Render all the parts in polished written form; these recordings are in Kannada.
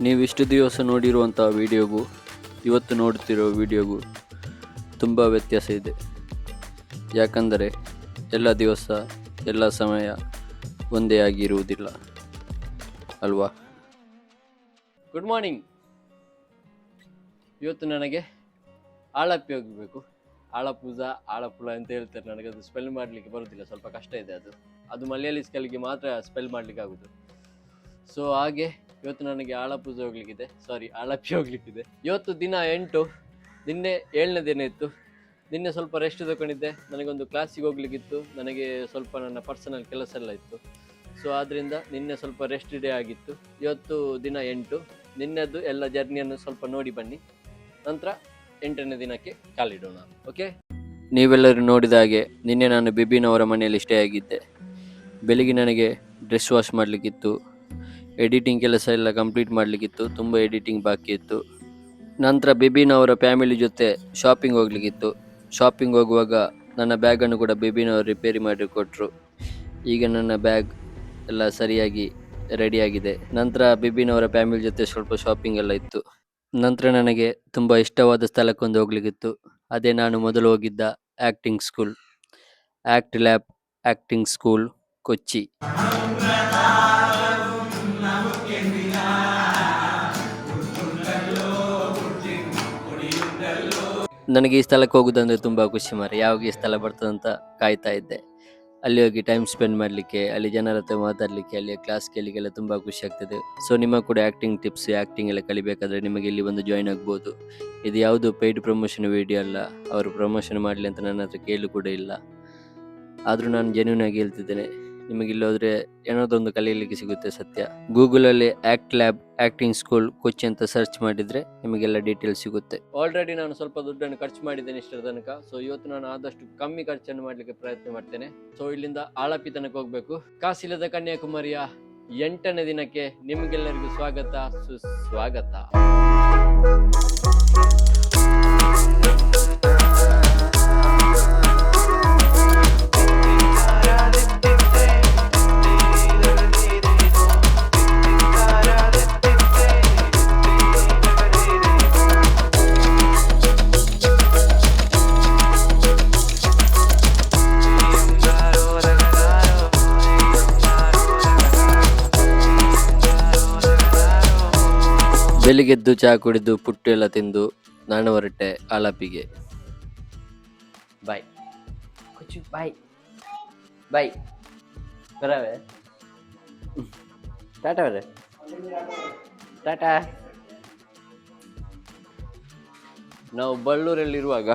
ನೀವು ಇಷ್ಟು ದಿವಸ ನೋಡಿರುವಂಥ ವಿಡಿಯೋಗೂ ಇವತ್ತು ನೋಡ್ತಿರೋ ವಿಡಿಯೋಗೂ ತುಂಬ ವ್ಯತ್ಯಾಸ ಇದೆ. ಯಾಕಂದರೆ ಎಲ್ಲ ದಿವಸ ಎಲ್ಲ ಸಮಯ ಒಂದೇ ಆಗಿರುವುದಿಲ್ಲ ಅಲ್ವಾ? Good morning. ಇವತ್ತು ನನಗೆ ಆಳಪ್ಪಿ ಹೋಗಬೇಕು. ಆಳಪೂಜ ಆಳಪುಳ ಅಂತ ಹೇಳ್ತಾರೆ. ನನಗೆ ಅದು ಸ್ಪೆಲ್ ಮಾಡಲಿಕ್ಕೆ ಬರೋದಿಲ್ಲ, ಸ್ವಲ್ಪ ಕಷ್ಟ ಇದೆ. ಅದು ಮಲಯಾಳಿ ಸ್ಕಲ್ಗೆ ಮಾತ್ರ ಸ್ಪೆಲ್ ಮಾಡಲಿಕ್ಕೆ ಆಗೋದು. ಸೊ ಹಾಗೆ ಇವತ್ತು ನನಗೆ ಆಳಪೂಜೆ ಹೋಗ್ಲಿಕ್ಕಿದೆ, ಆಳಪ್ಪಿ ಹೋಗ್ಲಿಕ್ಕಿದೆ. ಇವತ್ತು ದಿನ 8, ನಿನ್ನೆ 7ನೇ ದಿನ ಇತ್ತು. ನಿನ್ನೆ ಸ್ವಲ್ಪ ರೆಸ್ಟ್ ತಗೊಂಡಿದ್ದೆ. ನನಗೊಂದು ಕ್ಲಾಸಿಗೆ ಹೋಗ್ಲಿಕ್ಕಿತ್ತು, ನನಗೆ ಸ್ವಲ್ಪ ನನ್ನ ಪರ್ಸನಲ್ ಕೆಲಸ ಎಲ್ಲ ಇತ್ತು. ಸೊ ಆದ್ದರಿಂದ ನಿನ್ನೆ ಸ್ವಲ್ಪ ರೆಸ್ಟ್ ಡೇ ಆಗಿತ್ತು. ಇವತ್ತು ದಿನ 8. ನಿನ್ನೆದು ಎಲ್ಲ ಜರ್ನಿಯನ್ನು ಸ್ವಲ್ಪ ನೋಡಿ ಬನ್ನಿ, ನಂತರ 8ನೇ ದಿನಕ್ಕೆ ಕಾಲಿಡೋಣ. ಓಕೆ, ನೀವೆಲ್ಲರೂ ನೋಡಿದ ಹಾಗೆ ನಿನ್ನೆ ನಾನು ಬಿಬಿನವರ ಮನೆಯಲ್ಲಿ ಸ್ಟೇ ಆಗಿದ್ದೆ. ಬೆಳಿಗ್ಗೆ ನನಗೆ ಡ್ರೆಸ್ ವಾಶ್ ಮಾಡಲಿಕ್ಕಿತ್ತು, ಎಡಿಟಿಂಗ್ ಕೆಲಸ ಎಲ್ಲ ಕಂಪ್ಲೀಟ್ ಮಾಡಲಿಕ್ಕಿತ್ತು, ತುಂಬ ಎಡಿಟಿಂಗ್ ಬಾಕಿ ಇತ್ತು. ನಂತರ ಬಿಬಿನವರ ಫ್ಯಾಮಿಲಿ ಜೊತೆ ಶಾಪಿಂಗ್ ಹೋಗ್ಲಿಕ್ಕಿತ್ತು. ಶಾಪಿಂಗ್ ಹೋಗುವಾಗ ನನ್ನ ಬ್ಯಾಗನ್ನು ಕೂಡ ಬಿಬಿನವರು ರಿಪೇರಿ ಮಾಡಿ ಕೊಟ್ಟರು. ಈಗ ನನ್ನ ಬ್ಯಾಗ್ ಎಲ್ಲ ಸರಿಯಾಗಿ ರೆಡಿಯಾಗಿದೆ. ನಂತರ ಬಿಬಿನವರ ಫ್ಯಾಮಿಲಿ ಜೊತೆ ಸ್ವಲ್ಪ ಶಾಪಿಂಗ್ ಎಲ್ಲ ಇತ್ತು. ನಂತರ ನನಗೆ ತುಂಬ ಇಷ್ಟವಾದ ಸ್ಥಳಕ್ಕೊಂದು ಹೋಗ್ಲಿಕ್ಕಿತ್ತು. ಅದೇ ನಾನು ಮೊದಲು ಹೋಗಿದ್ದ acting school, act lab acting school, Kochi. ನನಗೆ ಈ ಸ್ಥಳಕ್ಕೆ ಹೋಗೋದಂದರೆ ತುಂಬ ಖುಷಿ ಮಾರೆ. ಯಾವಾಗ ಈ ಸ್ಥಳ ಬರ್ತದಂತ ಕಾಯ್ತಾ ಇದ್ದೆ. ಅಲ್ಲಿ ಹೋಗಿ ಟೈಮ್ ಸ್ಪೆಂಡ್ ಮಾಡಲಿಕ್ಕೆ, ಅಲ್ಲಿ ಜನರ ಹತ್ರ ಮಾತಾಡಲಿಕ್ಕೆ, ಅಲ್ಲಿ ಕ್ಲಾಸ್ ಕೇಳಲಿಕ್ಕೆಲ್ಲ ತುಂಬ ಖುಷಿ ಆಗ್ತದೆ. ಸೊ ನಿಮ್ಮ ಕೂಡ ಆ್ಯಕ್ಟಿಂಗ್ ಟಿಪ್ಸ್, ಆ್ಯಕ್ಟಿಂಗ್ ಎಲ್ಲ ಕಲಿಬೇಕಾದ್ರೆ ನಿಮಗೆ ಇಲ್ಲಿ ಒಂದು ಜಾಯ್ನ್ ಆಗ್ಬೋದು. ಇದು ಯಾವುದು ಪೇಯ್ಡ್ ಪ್ರಮೋಷನ್ ವಿಡಿಯೋ ಅಲ್ಲ. ಅವರು ಪ್ರಮೋಷನ್ ಮಾಡಲಿ ಅಂತ ನನ್ನ ಹತ್ರ ಕೇಳು ಕೂಡ ಇಲ್ಲ. ಆದರೂ ನಾನು ಜೆನ್ಯೂನ್ ಆಗಿ ಹೇಳ್ತಿದ್ದೇನೆ, ನಿಮಗೆ ಇಲ್ಲಿ ಹೋದರೆ ಏನೋದೊಂದು ಕಲಿಯಲಿಕ್ಕೆ ಸಿಗುತ್ತೆ ಸತ್ಯ. ಗೂಗಲಲ್ಲಿ ಆ್ಯಕ್ಟ್ ಲ್ಯಾಬ್ ಆ್ಯಕ್ಟಿಂಗ್ ಸ್ಕೂಲ್ ಕೊಚ್ಚಿ ಅಂತ ಸರ್ಚ್ ಮಾಡಿದರೆ ನಿಮಗೆಲ್ಲ ಡೀಟೇಲ್ಸ್ ಸಿಗುತ್ತೆ. ಆಲ್ರೆಡಿ ನಾನು ಸ್ವಲ್ಪ ದುಡ್ಡನ್ನು ಖರ್ಚು ಮಾಡಿದ್ದೇನೆ ಇಷ್ಟರ ತನಕ. ಸೊ ಇವತ್ತು ನಾನು ಆದಷ್ಟು ಕಮ್ಮಿ ಖರ್ಚನ್ನು ಮಾಡಲಿಕ್ಕೆ ಪ್ರಯತ್ನ ಮಾಡ್ತೇನೆ. ಸೊ ಇಲ್ಲಿಂದ ಆಳಪ್ಪಿ ತನಕ ಹೋಗಬೇಕು. ಕಾಸಿಲ್ಲದ ಕನ್ಯಾಕುಮಾರಿಯ 8ನೇ ದಿನಕ್ಕೆ ನಿಮಗೆಲ್ಲರಿಗೂ ಸ್ವಾಗತ, ಸುಸ್ವಾಗತ. ಬೆಳಿಗ್ಗೆದ್ದು ಚಹಾ ಕುಡಿದು ಪುಟ್ಟು ಎಲ್ಲ ತಿಂದು ನಾನು ಹೊರಟೆ ಆಳಪ್ಪಿಗೆ. ಬಾಯ್ ಕೊಚ್ಚು, ಬಾಯ್ ಬಾಯ್ ಬರವೆ, ಟಾಟಾ ಬರ, ಟಾಟಾ. ನಾವು ಬಳ್ಳೂರಲ್ಲಿರುವಾಗ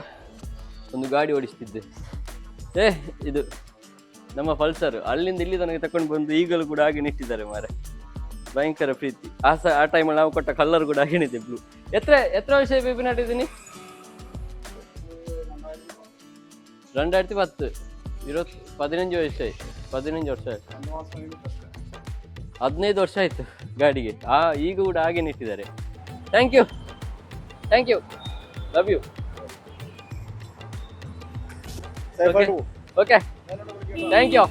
ಒಂದು ಗಾಡಿ ಓಡಿಸ್ತಿದ್ದೆ. ಇದು ನಮ್ಮ ಪಲ್ಸರ್. ಅಲ್ಲಿಂದ ಇಲ್ಲಿ ತನಕ ತಕೊಂಡು ಬಂದು ಈಗಲೂ ಕೂಡ ಹಾಗೆ ನಿಂತಿದ್ದಾರೆ ಮಾರೆ. ಭಯಂಕರ ಪ್ರೀತಿ. ಆ ಟೈಮಲ್ಲಿ ನಾವು ಕೊಟ್ಟ ಕಲ್ಲರ್ ಕೂಡ ಹಾಗೇನಿದೆ, ಬ್ಲೂ. ಎತ್ರ ವರ್ಷ ಬೇಬಿ ನಾಟಿದ್ದೀನಿ? 2010, 15 ವರ್ಷ ಆಯ್ತು. 15 ವರ್ಷ ಆಯ್ತು, 15 ವರ್ಷ ಆಯ್ತು ಗಾಡಿಗೆ. ಈಗ ಕೂಡ ಹಾಗೆ ನಿಂತಿದ್ದಾರೆ. Thank you, love you. Okay, thank you.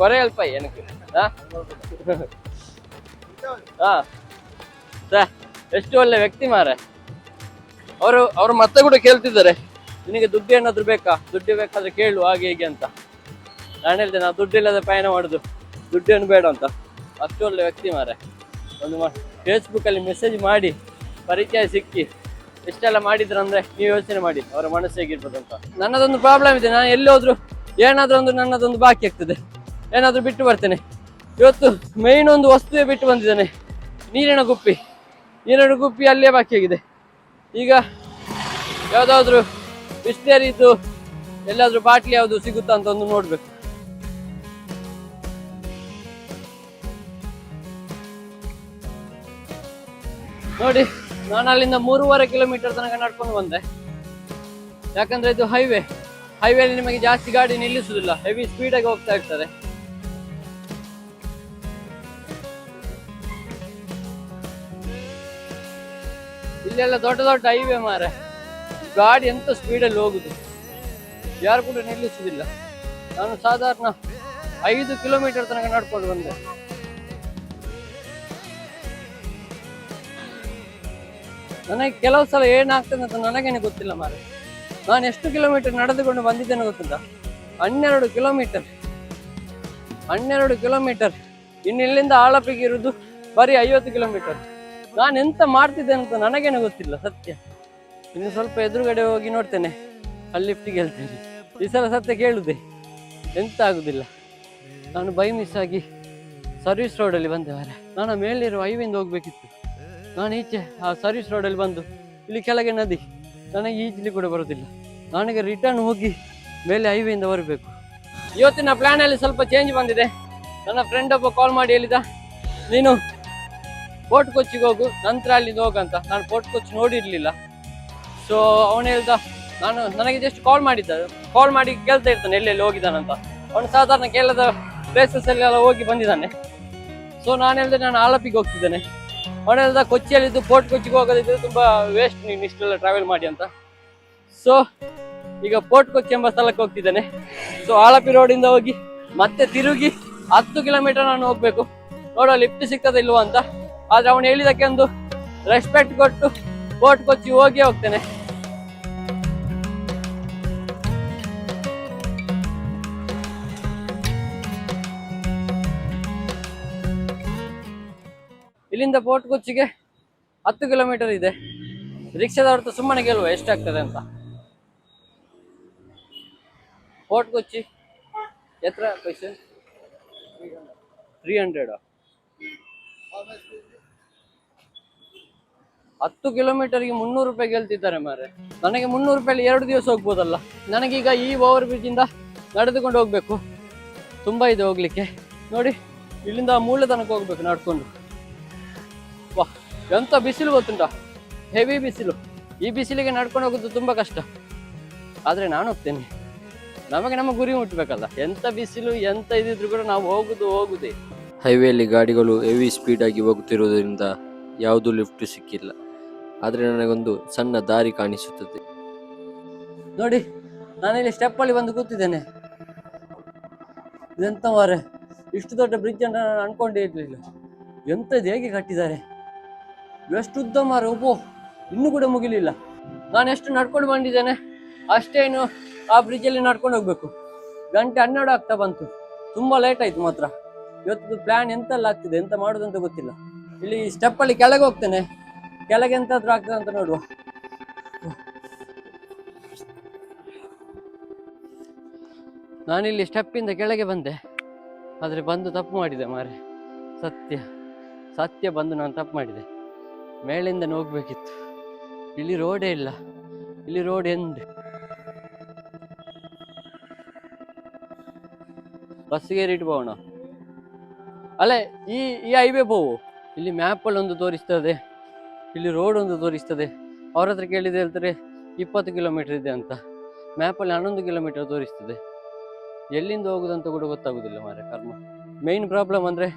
ಕೊರೆ ಅಲ್ಪ ಏನಕ್ಕೆ ಎಷ್ಟು ಒಳ್ಳೆ ವ್ಯಕ್ತಿ ಮಾರೆ. ಅವರು ಮತ್ತೆ ಕೂಡ ಕೇಳ್ತಿದ್ದಾರೆ, ನಿನಗೆ ದುಡ್ಡು ಏನಾದ್ರು ಬೇಕಾ, ದುಡ್ಡು ಬೇಕಾದ್ರೆ ಕೇಳು, ಹಾಗೆ ಹೀಗೆ ಅಂತ. ನಾನು ಹೇಳ್ತೇನೆ, ನಾವು ದುಡ್ಡು ಇಲ್ಲದೆ ಪಯಣ ಮಾಡುದು, ದುಡ್ಡೇನು ಬೇಡ ಅಂತ. ಅಷ್ಟು ಒಳ್ಳೆ ವ್ಯಕ್ತಿ ಮಾರೆ. ಒಂದು ಫೇಸ್ಬುಕ್ಕಲ್ಲಿ ಮೆಸೇಜ್ ಮಾಡಿ ಪರಿಚಯ ಸಿಕ್ಕಿ ಎಷ್ಟೆಲ್ಲ ಮಾಡಿದ್ರಂದ್ರೆ ನೀವು ಯೋಚನೆ ಮಾಡಿ ಅವರ ಮನಸ್ಸು ಹೇಗಿರ್ಬೋದು ಅಂತ. ನನ್ನದೊಂದು ಪ್ರಾಬ್ಲಮ್ ಇದೆ, ನಾನು ಎಲ್ಲಿ ಹೋದ್ರು ಏನಾದ್ರೂ ಒಂದು ನನ್ನದೊಂದು ಬಾಕಿ ಆಗ್ತದೆ, ಏನಾದ್ರೂ ಬಿಟ್ಟು ಬರ್ತೇನೆ. ಇವತ್ತು ಮೇಯ್ನ್ ಒಂದು ವಸ್ತುವೇ ಬಿಟ್ಟು ಬಂದಿದ್ದಾನೆ, ನೀರಿನ ಗುಪ್ಪಿ ಅಲ್ಲೇ ಬಾಕಿ ಆಗಿದೆ. ಈಗ ಯಾವುದಾದ್ರೂ ಬಿಸ್ಲೇರಿ ಇದ್ದು ಎಲ್ಲಾದ್ರೂ ಬಾಟ್ಲಿ ಯಾವುದು ಸಿಗುತ್ತಾ ಅಂತ ಒಂದು ನೋಡ್ಬೇಕು. ನೋಡಿ, ನಾನು ಅಲ್ಲಿಂದ 3.5 ಕಿಲೋಮೀಟರ್ ತನಕ ನಡ್ಕೊಂಡು ಬಂದೆ. ಯಾಕಂದ್ರೆ ಇದು ಹೈವೇಲಿ ನಿಮಗೆ ಜಾಸ್ತಿ ಗಾಡಿ ನಿಲ್ಲಿಸುವುದಿಲ್ಲ, ಹೆವಿ ಸ್ಪೀಡಾಗಿ ಹೋಗ್ತಾ ಇರ್ತಾರೆ. ಇಲ್ಲೆಲ್ಲ ದೊಡ್ಡ ಹೈವೇ ಮಾರೆ, ಗಾಡಿ ಎಂತ ಸ್ಪೀಡಲ್ಲಿ ಹೋಗುದು, ಯಾರು ಕೂಡ ನಿಲ್ಲಿಸುವುದಿಲ್ಲ. ನಾನು ಸಾಧಾರಣ 5 ಕಿಲೋಮೀಟರ್ ತನಕ ನಡ್ಕೊಂಡು ಬಂದೆ. ನನಗೆ ಕೆಲವು ಸಲ ಏನಾಗ್ತದೆ ಅಂತ ನನಗೇನೆ ಗೊತ್ತಿಲ್ಲ ಮಾರೆ. ನಾನು ಎಷ್ಟು ಕಿಲೋಮೀಟರ್ ನಡೆದುಕೊಂಡು ಬಂದಿದ್ದೇನೆ ಗೊತ್ತಿಲ್ಲ. 12 ಕಿಲೋಮೀಟರ್. 12 ಕಿಲೋಮೀಟರ್. ಇನ್ನು ಇಲ್ಲಿಂದ ಆಳಪಿಗೆ ಇರುವುದು ಬರೀ 50 ಕಿಲೋಮೀಟರ್. ನಾನು ಎಂತ ಮಾಡ್ತಿದ್ದೇನೆ ಅಂತ ನನಗೇನೆ ಗೊತ್ತಿಲ್ಲ ಸತ್ಯ. ಇನ್ನು ಸ್ವಲ್ಪ ಎದುರುಗಡೆ ಹೋಗಿ ನೋಡ್ತೇನೆ, ಅಲ್ಲಿ ಲಿಫ್ಟಿಗೆ ಹೇಳ್ತೇನೆ. ಈ ಸಲ ಸತ್ಯ ಕೇಳುದೆ ಎಂತ ಆಗುದಿಲ್ಲ. ನಾನು ಬೈ ಮಿಸ್ ಆಗಿ ಸರ್ವಿಸ್ ರೋಡಲ್ಲಿ ಬಂದೆ ಮಾರೆ. ನಾನು ಮೇಲಿರುವ ಹೈವೇಯಿಂದ ಹೋಗ್ಬೇಕಿತ್ತು. ನಾನು ಈಚೆ ಆ ಸರ್ವಿಸ್ ರೋಡಲ್ಲಿ ಬಂದು ಇಲ್ಲಿ ಕೆಳಗೆ ನದಿ, ನನಗೆ ಈಜಲಿ ಕೂಡ ಬರೋದಿಲ್ಲ. ನನಗೆ ರಿಟರ್ನ್ ಹೋಗಿ ಮೇಲೆ ಹೈವೇಯಿಂದ ಬರಬೇಕು. ಇವತ್ತಿನ ಪ್ಲ್ಯಾನಲ್ಲಿ ಸ್ವಲ್ಪ ಚೇಂಜ್ ಬಂದಿದೆ. ನನ್ನ ಫ್ರೆಂಡ್ ಒಬ್ಬ ಕಾಲ್ ಮಾಡಿ ಹೇಳಿದ, ನೀನು ಫೋರ್ಟ್ ಕೊಚ್ಚಿಗೆ ಹೋಗು, ನಂತರ ಅಲ್ಲಿಂದ ಹೋಗಂತ. ನಾನು ಫೋರ್ಟ್ ಕೊಚ್ಚಿ ನೋಡಿರಲಿಲ್ಲ. ಸೊ ಅವನು ಹೇಳ್ದ, ನನಗೆ ಜಸ್ಟ್ ಕಾಲ್ ಮಾಡಿ ಕೇಳ್ತಾ ಇರ್ತಾನೆ ಎಲ್ಲೆಲ್ಲಿ ಹೋಗಿದ್ದಾನಂತ. ಅವನು ಸಾಧಾರಣ ಕೇಳದ ಪ್ಲೇಸಸ್ ಎಲ್ಲ ಹೋಗಿ ಬಂದಿದ್ದಾನೆ. ಸೊ ನಾನು ಹೇಳಿದೆ ನಾನು ಆಲಪಿಗೆ ಹೋಗ್ತಿದ್ದೇನೆ. ಅವನು ಹೇಳ್ದ ಕೊಚ್ಚಿಯಲ್ಲಿದ್ದು ಫೋರ್ಟ್ ಕೊಚ್ಚಿಗೆ ಹೋಗೋದಿದ್ದು ತುಂಬ ವೇಸ್ಟ್, ನೀನು ಇಷ್ಟೆಲ್ಲ ಟ್ರಾವೆಲ್ ಮಾಡಿ ಅಂತ. ಸೊ ಈಗ ಫೋರ್ಟ್ ಕೊಚ್ಚಿ ಎಂಬ ಸ್ಥಳಕ್ಕೆ ಹೋಗ್ತಿದ್ದೇನೆ. ಸೊ ಆಲಪಿ ರೋಡಿಂದ ಹೋಗಿ ಮತ್ತೆ ತಿರುಗಿ 10 ಕಿಲೋಮೀಟರ್ ನಾನು ಹೋಗ್ಬೇಕು. ನೋಡುವ ಲಿಫ್ಟ್ ಸಿಗ್ತದೆ ಇಲ್ವಾ ಅಂತ. ಆದ್ರೆ ಅವನು ಹೇಳಿದಕ್ಕೆ ಒಂದು ರೆಸ್ಪೆಕ್ಟ್ ಕೊಟ್ಟು ಫೋರ್ಟ್ ಕೊಚ್ಚಿ ಹೋಗ್ತೇನೆ. ಇಲ್ಲಿಂದ ಫೋರ್ಟ್ ಕೊಚ್ಚಿಗೆ 10 ಕಿಲೋಮೀಟರ್ ಇದೆ. ರಿಕ್ಷಾದವ್ರದ್ದು ಸುಮ್ಮನೆ ಗೆಲ್ವ ಎಷ್ಟಾಗ್ತದೆ ಅಂತ. ಫೋರ್ಟ್ ಕೊಚ್ಚಿ ಎತ್ರ ಪೈಸೆ 300. 10 ಕಿಲೋಮೀಟರ್ಗೆ 300 ರೂಪಾಯಿ ಗೆಲ್ತಿದ್ದಾರೆ ಮಾರೆ. ನನಗೆ 300 ರೂಪಾಯಲ್ಲಿ 2 ದಿವಸ ಹೋಗ್ಬೋದಲ್ಲ. ನನಗೀಗ ಈ ಓವರ್ ಬ್ರಿಡ್ಜ್ ಇಂದ ನಡೆದುಕೊಂಡು ಹೋಗ್ಬೇಕು. ತುಂಬಾ ಇದೆ ಹೋಗ್ಲಿಕ್ಕೆ. ನೋಡಿ ಇಲ್ಲಿಂದ ಮೂಲೆ ತನಕ ಹೋಗ್ಬೇಕು ನಡ್ಕೊಂಡು. ವಾ ಎಂತ ಬಿಸಿಲು ಗೊತ್ತುಂಟಾ, ಹೆವಿ ಬಿಸಿಲು. ಈ ಬಿಸಿಲಿಗೆ ನಡ್ಕೊಂಡು ಹೋಗೋದು ತುಂಬಾ ಕಷ್ಟ. ಆದ್ರೆ ನಾನು ಹೋಗ್ತೇನೆ. ನಮ್ಮ ಗುರಿ ಮುಟ್ಬೇಕಲ್ಲ. ಎಂತ ಬಿಸಿಲು ಎಂತ ಇದಿದ್ರು ಕೂಡ ನಾವು ಹೋಗುದೇ. ಹೈವೇಲಿ ಗಾಡಿಗಳು ಹೆವಿ ಸ್ಪೀಡ್ ಆಗಿ ಹೋಗುತ್ತಿರುವುದರಿಂದ ಯಾವುದೂ ಲಿಫ್ಟ್ ಸಿಕ್ಕಿಲ್ಲ. ಆದರೆ ನನಗೊಂದು ಸಣ್ಣ ದಾರಿ ಕಾಣಿಸುತ್ತದೆ. ನೋಡಿ ನಾನಿಲ್ಲಿ ಸ್ಟೆಪ್ ಅಲ್ಲಿ ಬಂದು ಕೂತಿದ್ದೇನೆ. ಇದೆಂತ ಮಾರೆ, ಇಷ್ಟು ದೊಡ್ಡ ಬ್ರಿಡ್ಜ್ ಅಂತ ನಾನು ಅನ್ಕೊಂಡೇ ಇರ್ಲಿಲ್ಲ. ಎಂತ ಇದು ಹೇಗೆ ಕಟ್ಟಿದ್ದಾರೆ, ಎಷ್ಟು ಉದ್ದ ಮಾರೆ. ಒಬ್ಬೋ ಇನ್ನೂ ಕೂಡ ಮುಗಿಲಿಲ್ಲ. ನಾನು ಎಷ್ಟು ನಡ್ಕೊಂಡು ಬಂದಿದ್ದೇನೆ ಅಷ್ಟೇನು ಆ ಬ್ರಿಡ್ಜಲ್ಲಿ ನಡ್ಕೊಂಡು ಹೋಗ್ಬೇಕು. 1:12 ಆಗ್ತಾ ಬಂತು. ತುಂಬಾ ಲೇಟ್ ಆಯ್ತು ಮಾತ್ರ. ಇವತ್ತು ಪ್ಲಾನ್ ಎಂತೆಲ್ಲ ಆಗ್ತಿದೆ, ಎಂತ ಮಾಡೋದಂತ ಗೊತ್ತಿಲ್ಲ. ಇಲ್ಲಿ ಸ್ಟೆಪ್ ಅಲ್ಲಿ ಕೆಳಗೆ ಹೋಗ್ತೇನೆ, ಕೆಳಗೆ ಎಂತಾದ್ರೂ ಆಗ್ತದೆ ಅಂತ ನೋಡುವ. ನಾನಿಲ್ಲಿ ಸ್ಟೆಪ್ಪಿಂದ ಕೆಳಗೆ ಬಂದೆ, ಆದ್ರೆ ಬಂದು ತಪ್ಪು ಮಾಡಿದೆ ಮಾರೆ. ಸತ್ಯ ಬಂದು ನಾನು ತಪ್ಪು ಮಾಡಿದೆ. ಮೇಲಿಂದ ಹೋಗ್ಬೇಕಿತ್ತು. ಇಲ್ಲಿ ರೋಡೇ ಇಲ್ಲ. ಇಲ್ಲಿ ರೋಡ್ ಎಂಡ್. ಬಸ್ಸಿಗೆ ಏರಿಟ್ಟು ಹೋಗೋಣ. ಅಲ್ಲೇ ಈ ಹೈವೇ ಹೋಗು. ಇಲ್ಲಿ ಮ್ಯಾಪಲ್ಲಿ ಒಂದು ತೋರಿಸ್ತದೆ, ಇಲ್ಲಿ ರೋಡ್ ಒಂದು ತೋರಿಸ್ತದೆ. ಅವ್ರ ಹತ್ರ ಕೇಳಿದ್ರೆ ಹೇಳ್ತಾರೆ 20 ಕಿಲೋಮೀಟರ್ ಇದೆ ಅಂತ. ಮ್ಯಾಪಲ್ಲಿ 11 ಕಿಲೋಮೀಟರ್ ತೋರಿಸ್ತದೆ. ಎಲ್ಲಿಂದ ಹೋಗುದಂತ ಕೂಡ ಗೊತ್ತಾಗುದಿಲ್ಲ ಮಾರೆ. ಕರ್ಮ. ಮೇನ್ ಪ್ರಾಬ್ಲಮ್ ಅಂದ್ರೆ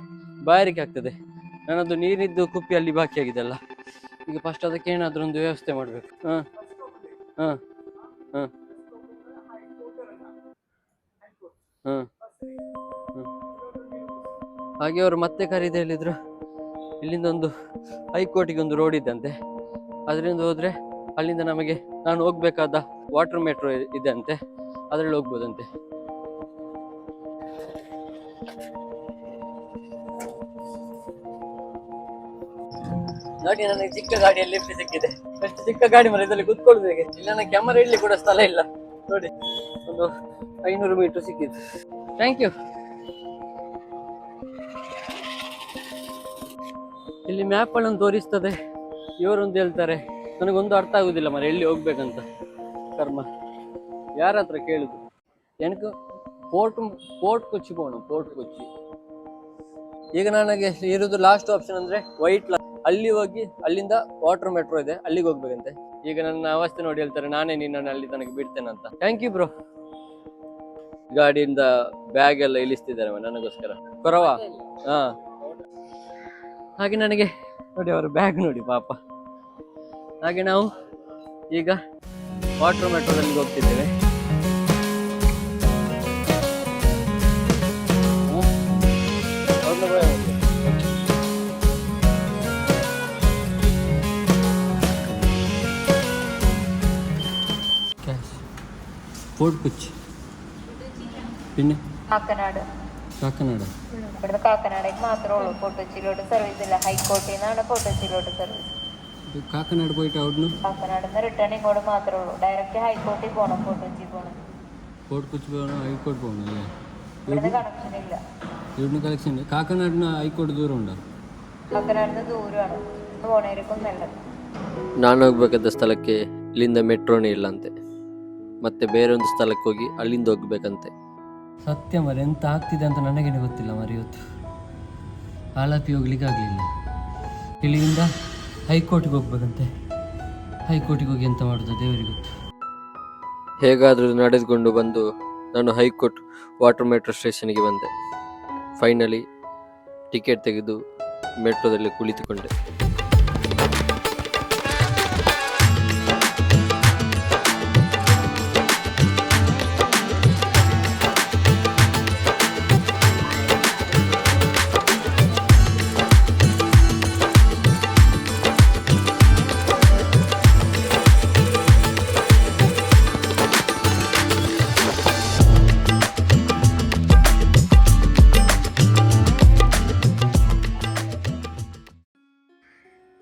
ಬಾಯಾರಿಕೆ ಆಗ್ತದೆ. ನನ್ನದು ನೀರಿದ್ದು ಕುಪ್ಪಿ ಅಲ್ಲಿ ಬಾಕಿ ಆಗಿದೆಲ್ಲ. ಈಗ ಫಸ್ಟ್ ಅದಕ್ಕೆ ಏನಾದ್ರೂ ಒಂದು ವ್ಯವಸ್ಥೆ ಮಾಡ್ಬೇಕು. ಹಾಗೆ ಅವರು ಮತ್ತೆ ಕರೀದೆ ಹೇಳಿದ್ರು, ಇಲ್ಲಿಂದ ಒಂದು ಹೈಕೋರ್ಟಿಗೆ ಒಂದು ರೋಡ್ ಇದ್ದಂತೆ, ಅದರಿಂದ ಹೋದ್ರೆ ಅಲ್ಲಿಂದ ನಾನು ಹೋಗ್ಬೇಕಾದ ವಾಟರ್ ಮೆಟ್ರೋ ಇದೆ ಅಂತೆ, ಅದ್ರಲ್ಲಿ ಹೋಗ್ಬೋದಂತೆ. ನೋಡಿ ನನಗೆ ಚಿಕ್ಕ ಗಾಡಿಯಲ್ಲಿ ಲಿಫ್ಟ್ ಸಿಕ್ಕಿದೆ. ಎಷ್ಟು ಚಿಕ್ಕ ಗಾಡಿ ಮರ, ಇದರಲ್ಲಿ ಕುತ್ಕೊಳ್ಳೋದು ಹೇಗೆ? ಇಲ್ಲಿ ನನ್ನ ಕ್ಯಾಮರಾ ಇಡ್ಲಿ ಕೂಡ ಸ್ಥಳ ಇಲ್ಲ. ನೋಡಿ ಒಂದು 500 ಮೀಟರ್ ಸಿಕ್ಕಿದೆ. Thank you. ಇಲ್ಲಿ ಮ್ಯಾಪ್ ಅಲ್ಲಿ ಒಂದು ತೋರಿಸ್ತದೆ, ಇವರೊಂದು ಹೇಳ್ತಾರೆ. ನನಗೊಂದು ಅರ್ಥ ಆಗುದಿಲ್ಲ ಮರ, ಎಲ್ಲಿ ಹೋಗ್ಬೇಕಂತ. ಕರ್ಮ, ಯಾರ ಹತ್ರ ಕೇಳುದು? ಎನಕು ಫೋರ್ಟ್ ಕೊಚ್ಚಿ ಹೋಗೋಣ. ಫೋರ್ಟ್ ಕೊಚ್ಚಿ ಈಗ ನನಗೆ ಇರುವುದು ಲಾಸ್ಟ್ ಆಪ್ಷನ್ ಅಂದ್ರೆ ವೈಟ್ ಲೈನ್. ಅಲ್ಲಿ ಹೋಗಿ ಅಲ್ಲಿಂದ ವಾಟರ್ ಮೆಟ್ರೋ ಇದೆ, ಅಲ್ಲಿಗೆ ಹೋಗ್ಬೇಕಂತೆ. ಈಗ ನನ್ನ ಅವಸ್ಥೆ ನೋಡಿ ಹೇಳ್ತಾರೆ, ನಾನೇ ನಿನ್ನನ್ನು ಅಲ್ಲಿ ತನಕ ಬಿಡ್ತೇನೆ ಅಂತ. Thank you bro. ಗಾಡಿಯಿಂದ ಬ್ಯಾಗ್ ಎಲ್ಲ ಇಳಿಸ್ತಿದ್ದಾರೆ ನನಗೋಸ್ಕರ. ಕೊರವಾ? ಹಾ, ಹಾಗೆ ನನಗೆ ನೋಡಿ ಅವರ ಬ್ಯಾಗ್ ನೋಡಿ ಪಾಪ. ಹಾಗೆ ನಾವು ಈಗ ವಾಟರ್ ಮೆಟ್ರೋದಲ್ಲಿ ಹೋಗ್ತಿದ್ದೇವೆ. ഫോർട്ട് കൊച്ചി പിന്നെ കാക്കനാട്. കാക്കനാട് കാക്കനാടേക്ക് മാത്രമേ ഉള്ളൂ, ഫോർട്ട് കൊച്ചിയിലോട്ട് സർവീസ് ഇല്ല. ഹൈക്കോർട്ടിൽ നിന്നാണ് ഫോർട്ട് കൊച്ചിയിലോട്ട് സർവീസ്. കാക്കനാട് പോയിട്ട് അവിടുന്ന് കാക്കനാട് നിന്ന് റിട്ടേൺ ഇങ്ങോട്ട് മാത്രമേ ഉള്ളൂ. ഡയറക്റ്റ് ഹൈക്കോർട്ടിൽ പോകണം, ഫോർട്ട് കൊച്ചി പോകണം. ഫോർട്ട് കൊച്ചി പോകണം, ഹൈക്കോർട്ട് പോകണം അല്ലേ? ഇവിടുന്ന് കണക്ഷൻ ഇല്ല. ഇവിടുന്ന് കലക്ഷൻ ഉണ്ട്. കാക്കനാടിന് ഹൈക്കോർട്ട് ദൂരം ഉണ്ടോ? കാക്കനാടിന് ദൂരമാണ്, പോണേരക്കും നല്ലത്. ನಾನು ಹೋಗ್ಬೇಕಾದ ಸ್ಥಳಕ್ಕೆ ಇಲ್ಲಿಂದ ಮೆಟ್ರೋನೇ ಇಲ್ಲ ಅಂತೆ, ಮತ್ತೆ ಬೇರೆ ಒಂದು ಸ್ಥಳಕ್ಕೆ ಹೋಗಿ ಅಲ್ಲಿಂದ ಹೋಗ್ಬೇಕಂತೆ. ಸತ್ಯ ಮರೆ, ಎಂತ ಆಗ್ತಿದೆ ಅಂತ ನನಗೇನೆ ಗೊತ್ತಿಲ್ಲ ಮರಿ. ಇವತ್ತು ಆಲಪಿ ಹೋಗ್ಲಿಕ್ಕೆ ಆಗಲಿಲ್ಲ. ಇಲ್ಲಿಂದ ಹೈಕೋರ್ಟಿಗೆ ಹೋಗ್ಬೇಕಂತೆ. ಹೈಕೋರ್ಟಿಗೆ ಹೋಗಿ ಎಂತ ಮಾಡೋದು ದೇವರಿಗೆ ಗೊತ್ತು. ಹೇಗಾದರೂ ನಡೆದುಕೊಂಡು ಬಂದು ನಾನು ಹೈಕೋರ್ಟ್ ವಾಟರ್ ಮೆಟ್ರೋ ಸ್ಟೇಷನ್ಗೆ ಬಂದೆ. ಫೈನಲಿ ಟಿಕೆಟ್ ತೆಗೆದು ಮೆಟ್ರೋದಲ್ಲಿ ಕುಳಿತುಕೊಂಡೆ.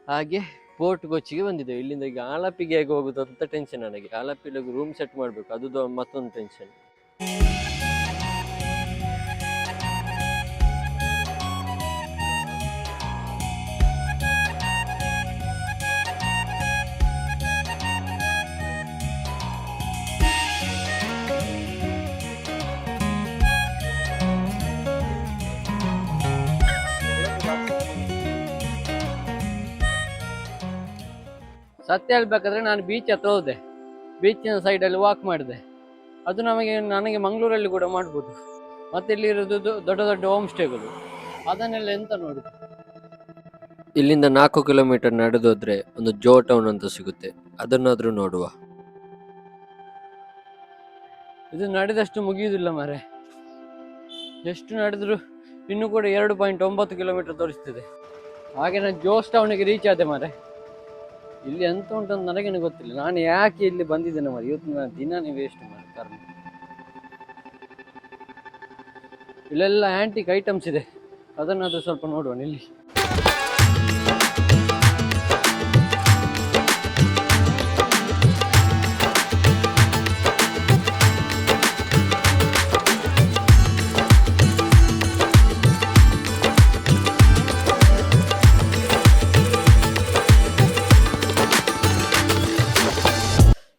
ಹಾಗೆ ಫೋರ್ಟ್ ಕೊಚ್ಚಿಗೆ ಬಂದಿದ್ದೇವೆ. ಇಲ್ಲಿಂದ ಈಗ ಆಲಪಿಗೆ ಹೇಗೆ ಹೋಗುದು ಅಂತ ಟೆನ್ಷನ್ ನನಗೆ. ಆಲಪಿಲಿ ರೂಮ್ ಸೆಟ್ ಮಾಡಬೇಕು, ಅದು ಮತ್ತೊಂದು ಟೆನ್ಷನ್. ಸತ್ಯ ಹೇಳ್ಬೇಕಾದ್ರೆ ನಾನು ಬೀಚ್ ಹತ್ರ ಹೋದೆ, ಬೀಚಿನ ಸೈಡಲ್ಲಿ ವಾಕ್ ಮಾಡಿದೆ. ಅದು ನನಗೆ ಮಂಗಳೂರಲ್ಲಿ ಕೂಡ ಮಾಡ್ಬೋದು. ಮತ್ತೆ ಇಲ್ಲಿ ಇರೋದು ದೊಡ್ಡ ದೊಡ್ಡ ಹೋಮ್ ಸ್ಟೇಗಳು, ಅದನ್ನೆಲ್ಲ ಎಂತ ನೋಡುದು. ಇಲ್ಲಿಂದ 4 ಕಿಲೋಮೀಟರ್ ನಡೆದೋದ್ರೆ ಒಂದು ಜೋ ಟೌನ್ ಅಂತ ಸಿಗುತ್ತೆ, ಅದನ್ನಾದ್ರೂ ನೋಡುವ. ಇದು ನಡೆದಷ್ಟು ಮುಗಿಯುವುದಿಲ್ಲ ಮಾರೆ. ಎಷ್ಟು ನಡೆದ್ರು ಇನ್ನೂ ಕೂಡ 2.9 ಕಿಲೋಮೀಟರ್ ತೋರಿಸ್ತಿದೆ. ಹಾಗೆ ನಾನು ಜೋಸ್ ಟೌನಿಗೆ ರೀಚ್ ಆದೆ ಮಾರೆ. ಇಲ್ಲಿ ಎಂತ ಉಂಟಂತ ನನಗೇನು ಗೊತ್ತಿಲ್ಲ. ನಾನು ಯಾಕೆ ಇಲ್ಲಿ ಬಂದಿದ್ದೇನೆ ಮಾರೆ. ಇವತ್ತು ನಾನು ದಿನಾನೇ ವೇಸ್ಟ್ ಮಾರೆ. ಕಾರಣ ಇಲ್ಲೆಲ್ಲ ಆಂಟಿಕ್ ಐಟಮ್ಸ್ ಇದೆ, ಅದನ್ನಾದ್ರೂ ಸ್ವಲ್ಪ ನೋಡುವ ಇಲ್ಲಿ.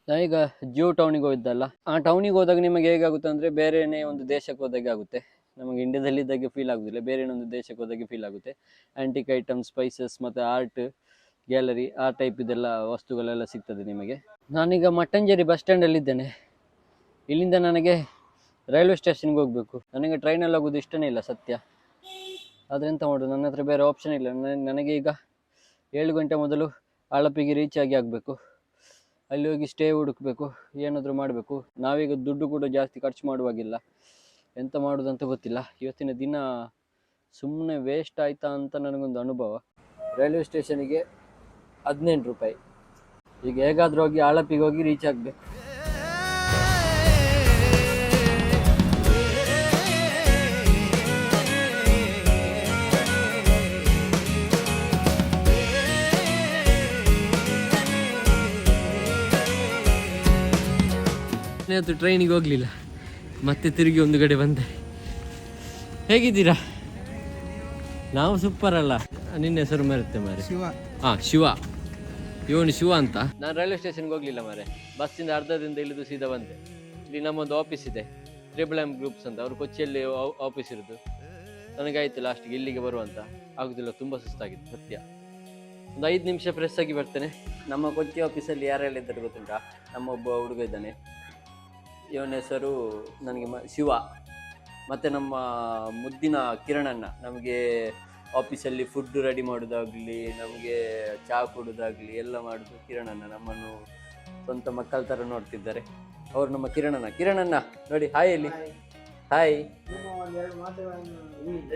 ನಾನೀಗ ಜಿಯೋ ಟೌನಿಗೆ ಹೋಗಿದ್ದಲ್ಲ, ಆ ಟೌನಿಗೆ ಹೋದಾಗ ನಿಮಗೆ ಹೇಗಾಗುತ್ತೆ ಅಂದರೆ ಬೇರೆಯೇ ಒಂದು ದೇಶಕ್ಕೆ ಹೋದಾಗೆ ಆಗುತ್ತೆ. ನಮಗೆ ಇಂಡಿಯಾದಲ್ಲಿದ್ದಾಗೆ ಫೀಲ್ ಆಗೋದಿಲ್ಲ, ಬೇರೆ ಒಂದು ದೇಶಕ್ಕೆ ಹೋದಾಗೆ ಫೀಲ್ ಆಗುತ್ತೆ. ಆ್ಯಂಟಿಕ್ ಐಟಮ್ಸ್, ಸ್ಪೈಸಸ್ ಮತ್ತು ಆರ್ಟ್ ಗ್ಯಾಲರಿ ಆ ಟೈಪ್ ಇದೆಲ್ಲ ವಸ್ತುಗಳೆಲ್ಲ ಸಿಗ್ತದೆ ನಿಮಗೆ. ನಾನೀಗ ಮಟ್ಟಂಜೇರಿ ಬಸ್ ಸ್ಟ್ಯಾಂಡಲ್ಲಿದ್ದೇನೆ. ಇಲ್ಲಿಂದ ನನಗೆ ರೈಲ್ವೆ ಸ್ಟೇಷನ್ಗೆ ಹೋಗಬೇಕು. ನನಗೆ ಟ್ರೈನಲ್ಲಿ ಹೋಗೋದು ಇಷ್ಟನೇ ಇಲ್ಲ ಸತ್ಯ. ಆದರೆ ಎಂತ ಮಾಡೋದು, ನನ್ನ ಹತ್ರ ಬೇರೆ ಆಪ್ಷನ್ ಇಲ್ಲ. ನನಗೆ ಈಗ 7 ಗಂಟೆ ಮೊದಲು ಆಲಪಿಗೆ ರೀಚ್ ಆಗಬೇಕು. ಅಲ್ಲಿ ಹೋಗಿ ಸ್ಟೇ ಹುಡುಕಬೇಕು, ಏನಾದರೂ ಮಾಡಬೇಕು. ನಾವೀಗ ದುಡ್ಡು ಕೂಡ ಜಾಸ್ತಿ ಖರ್ಚು ಮಾಡುವಾಗಿಲ್ಲ, ಎಂತ ಮಾಡೋದಂತ ಗೊತ್ತಿಲ್ಲ. ಇವತ್ತಿನ ದಿನ ಸುಮ್ಮನೆ ವೇಸ್ಟ್ ಆಯಿತಾ ಅಂತ ನನಗೊಂದು ಅನುಭವ. ರೈಲ್ವೆ ಸ್ಟೇಷನಿಗೆ 18 ರೂಪಾಯಿ. ಈಗ ಹೇಗಾದರೂ ಹೋಗಿ ಆಲಪಿಗೆ ಹೋಗಿ ರೀಚ್ ಆಗಬೇಕು. ಇವತ್ತು ಟ್ರೈನಿಗೆ ಹೋಗಲಿಲ್ಲ, ಮತ್ತೆ ತಿರುಗಿ ಒಂದು ಕಡೆ ಬಂದೆ. ಹೇಗಿದ್ದೀರಾ? ನಾವು ಸೂಪರ್ ಅಲ್ಲ. ನಿನ್ನ ಹೆಸರು ಮರುತ್ತೆ ಮಾರೆ. ಶಿವ. ಶಿವ, ಇವನು ಶಿವ ಅಂತ. ನಾನು ರೈಲ್ವೆ ಸ್ಟೇಷನ್ಗೆ ಹೋಗಲಿಲ್ಲ ಮಾರೆ. ಬಸ್ಸಿಂದ ಅರ್ಧದಿಂದ ಇಳಿದು ಸೀದಾ ಬಂದೆ. ಇಲ್ಲಿ ನಮ್ಮೊಂದು ಆಫೀಸ್ ಇದೆ, TRIPLEM ಗ್ರೂಪ್ಸ್ ಅಂತ. ಅವರು ಕೊಚ್ಚಿಯಲ್ಲಿ ಆಫೀಸ್ ಇರೋದು. ನನಗಾಯ್ತು ಲಾಸ್ಟಿಗೆ ಇಲ್ಲಿಗೆ ಬರುವಂತ, ಆಗೋದಿಲ್ಲ, ತುಂಬ ಸುಸ್ತಾಗಿತ್ತು ಸತ್ಯ. ಒಂದು 5 ನಿಮಿಷ ಫ್ರೆಶ್ ಆಗಿ ಬರ್ತೇನೆ. ನಮ್ಮ ಕೊಚ್ಚಿ ಆಫೀಸಲ್ಲಿ ಯಾರೆಲ್ಲ ಇದ್ದಾರೆ ಗೊತ್ತುಂಟಾ? ನಮ್ಮ ಒಬ್ಬ ಹುಡುಗ ಇದ್ದಾನೆ, ಇವನ ಹೆಸರು ನನಗೆ ಶಿವ. ಮತ್ತು ನಮ್ಮ ಮುದ್ದಿನ ಕಿರಣಣ್ಣ ನಮಗೆ ಆಫೀಸಲ್ಲಿ ಫುಡ್ ರೆಡಿ ಮಾಡೋದಾಗಲಿ, ನಮಗೆ ಚಹಾ ಕೊಡೋದಾಗಲಿ ಎಲ್ಲ ಮಾಡೋದು ಕಿರಣಣ್ಣ. ನಮ್ಮನ್ನು ಸ್ವಂತ ಮಕ್ಕಳ ಥರ ನೋಡ್ತಿದ್ದಾರೆ ಅವರು. ನಮ್ಮ ಕಿರಣಣ್ಣ ನೋಡಿ, ಹಾಯ್ ಅಲ್ಲಿ ಹಾಯ್.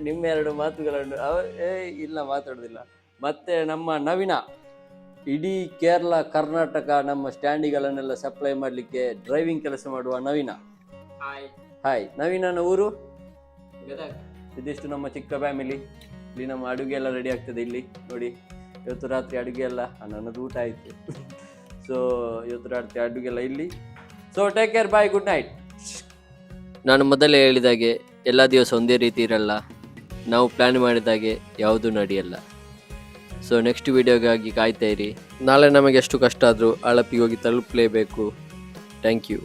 ನಿಮ್ಮ 2 ಮಾತುಗಳನ್ನು ಇಲ್ಲ ಮಾತಾಡೋದಿಲ್ಲ. ಮತ್ತು ನಮ್ಮ ನವೀನ ಇಡೀ ಕೇರಳ ಕರ್ನಾಟಕ ನಮ್ಮ ಸ್ಟ್ಯಾಂಡಿಗಳನ್ನೆಲ್ಲ ಸಪ್ಲೈ ಮಾಡಲಿಕ್ಕೆ ಡ್ರೈವಿಂಗ್ ಕೆಲಸ ಮಾಡುವ ನವೀನ. ಹಾಯ್ ನವೀನನ ಊರು ಇದಿಷ್ಟು ನಮ್ಮ ಚಿಕ್ಕ ಫ್ಯಾಮಿಲಿ. ಇಲ್ಲಿ ನಮ್ಮ ಅಡುಗೆ ಎಲ್ಲ ರೆಡಿ ಆಗ್ತದೆ. ಇಲ್ಲಿ ನೋಡಿ, ಇವತ್ತು ರಾತ್ರಿ ಅಡುಗೆ ಎಲ್ಲ ನನ್ನದು ಊಟ ಆಯಿತು. ಸೊ ಇವತ್ತು ರಾತ್ರಿ ಅಡುಗೆ ಎಲ್ಲ ಇಲ್ಲಿ. ಸೊ ಟೇಕ್ ಕೇರ್, ಬಾಯ್, ಗುಡ್ ನೈಟ್. ನಾನು ಮೊದಲೇ ಹೇಳಿದಾಗೆ ಎಲ್ಲ ದಿವಸ ಒಂದೇ ರೀತಿ ಇರಲ್ಲ. ನಾವು ಪ್ಲ್ಯಾನ್ ಮಾಡಿದಾಗೆ ಯಾವುದೂ ನಡೆಯಲ್ಲ. ಸೊ ನೆಕ್ಸ್ಟ್ ವಿಡಿಯೋಗಾಗಿ ಕಾಯ್ತಾ ಇರಿ. ನಾಳೆ ನಮಗೆ ಎಷ್ಟು ಕಷ್ಟ ಆದರೂ ಅಳಪಿಗೆ ಹೋಗಿ ತಲುಪಲೇಬೇಕು. Thank you.